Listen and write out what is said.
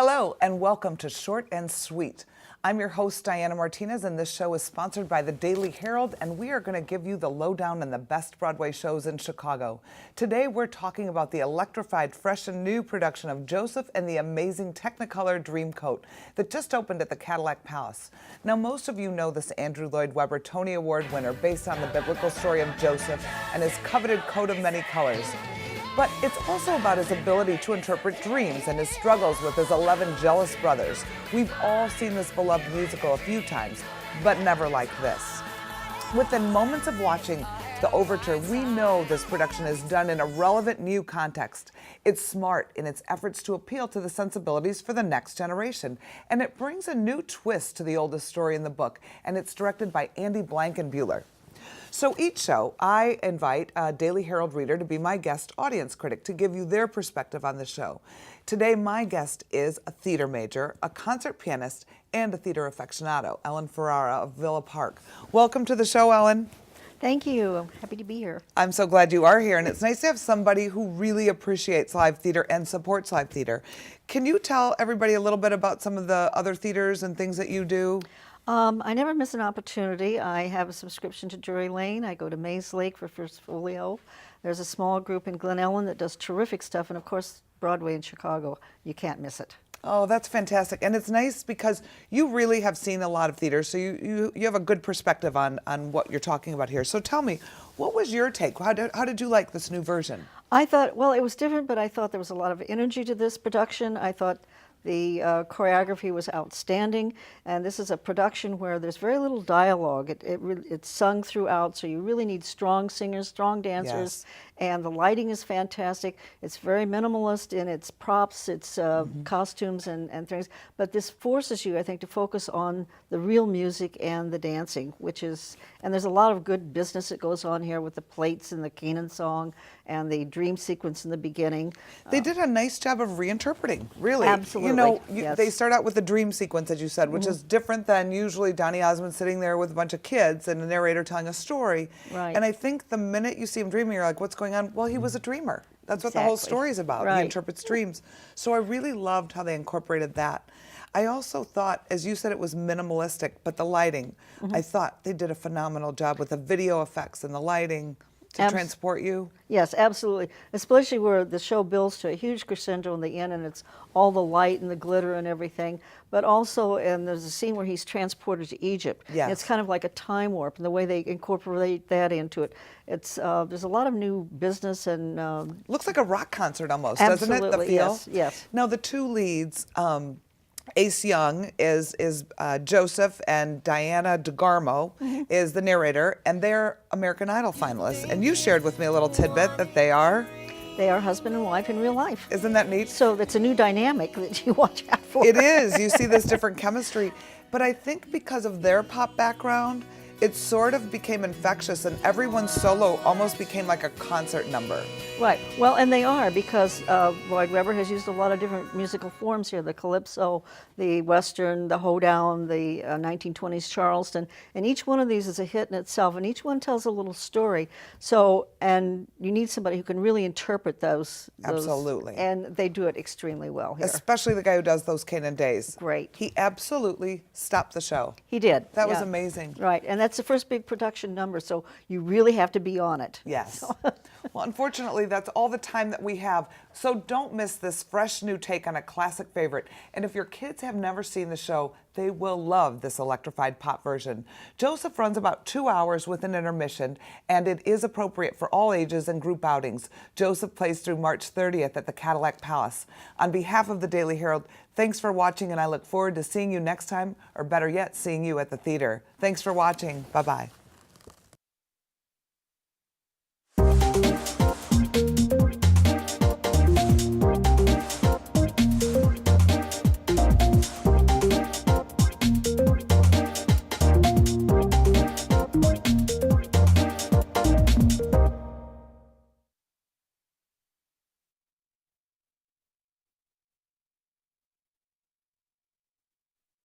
Hello and welcome to Short and Sweet. I'm your host, Diana Martinez, and this show is sponsored by the Daily Herald, and we are going to give you the lowdown on the best Broadway shows in Chicago. Today, we're talking about the electrified, fresh and new production of Joseph and the amazing Technicolor Dreamcoat that just opened at the Cadillac Palace. Now, most of you know this Andrew Lloyd Webber Tony Award winner based on the biblical story of Joseph and his coveted coat of many colors. But it's also about his ability to interpret dreams and his struggles with his 11 jealous brothers. We've all seen this beloved musical a few times, but never like this. Within moments of watching the overture, we know this production is done in a relevant new context. It's smart in its efforts to appeal to the sensibilities for the next generation, and it brings a new twist to the oldest story in the book, and it's directed by Andy Blankenbuehler. So each show, I invite a Daily Herald reader to be my guest audience critic to give you their perspective on the show. Today, my guest is a theater major, a concert pianist, and a theater aficionado, Ellen Ferrara of Villa Park. Welcome to the show, Ellen. Thank you. I'm happy to be here. I'm so glad you are here, and it's nice to have somebody who really appreciates live theater and supports live theater. Can you tell everybody a little bit about some of the other theaters and things that you do? I never miss an opportunity. I have a subscription to Drury Lane. I go to Maze Lake for First Folio. There's a small group in Glen Ellen that does terrific stuff, and of course, Broadway in Chicago. You can't miss it. Oh, that's fantastic. And it's nice because you really have seen a lot of theater, so you have a good perspective on what you're talking about here. So tell me, what was your take? How did you like this new version? I thought, well, it was different, but I thought there was a lot of energy to this production. I thought the choreography was outstanding, and this is a production where there's very little dialogue. It's sung throughout, so you really need strong singers, strong dancers, and the lighting is fantastic. It's very minimalist in its props, its costumes and things, but this forces you, I think, to focus on the real music and the dancing, and there's a lot of good business that goes on here with the plates and the Canaan song and the dream sequence in the beginning. They did a nice job of reinterpreting, really. Absolutely. You know, yes. They start out with the dream sequence, as you said, which is different than usually Donny Osmond sitting there with a bunch of kids and a narrator telling a story. Right. And I think the minute you see him dreaming, you're like, what's going on? Well, he was a dreamer. That's what the whole story is about. Right. He interprets dreams. So I really loved how they incorporated that. I also thought, as you said, it was minimalistic, but the lighting, I thought they did a phenomenal job with the video effects and the lighting to transport you. Yes, absolutely. Especially where the show builds to a huge crescendo in the end, and it's all the light and the glitter and everything. But also, and there's a scene where he's transported to Egypt. Yes. And it's kind of like a time warp, and the way they incorporate that into it. It's there's a lot of new business and looks like a rock concert almost, doesn't it? The feel. Yes, yes. Now the two leads. Ace Young is Joseph, and Diana DeGarmo is the narrator, and they're American Idol finalists. And you shared with me a little tidbit that they are husband and wife in real life. Isn't that neat? So it's a new dynamic that you watch out for. It is. You see this different chemistry. But I think because of their pop background, it sort of became infectious, and everyone's solo almost became like a concert number. Right. Well, and they are, because Lloyd Webber has used a lot of different musical forms here, the calypso, the western, the hoedown, the 1920s Charleston, and each one of these is a hit in itself, and each one tells a little story. So, and you need somebody who can really interpret those. Absolutely. And they do it extremely well here. Especially the guy who does those Canaan Days. Great. He absolutely stopped the show. He did. That was amazing. Right, and that's the first big production number, so you really have to be on it. Yes. Well, unfortunately, that's all the time that we have. So don't miss this fresh new take on a classic favorite. And if your kids have never seen the show, they will love this electrified pop version. Joseph runs about 2 hours with an intermission, and it is appropriate for all ages and group outings. Joseph plays through March 30th at the Cadillac Palace. On behalf of the Daily Herald, thanks for watching, and I look forward to seeing you next time, or better yet, seeing you at the theater. Thanks for watching. Bye-bye.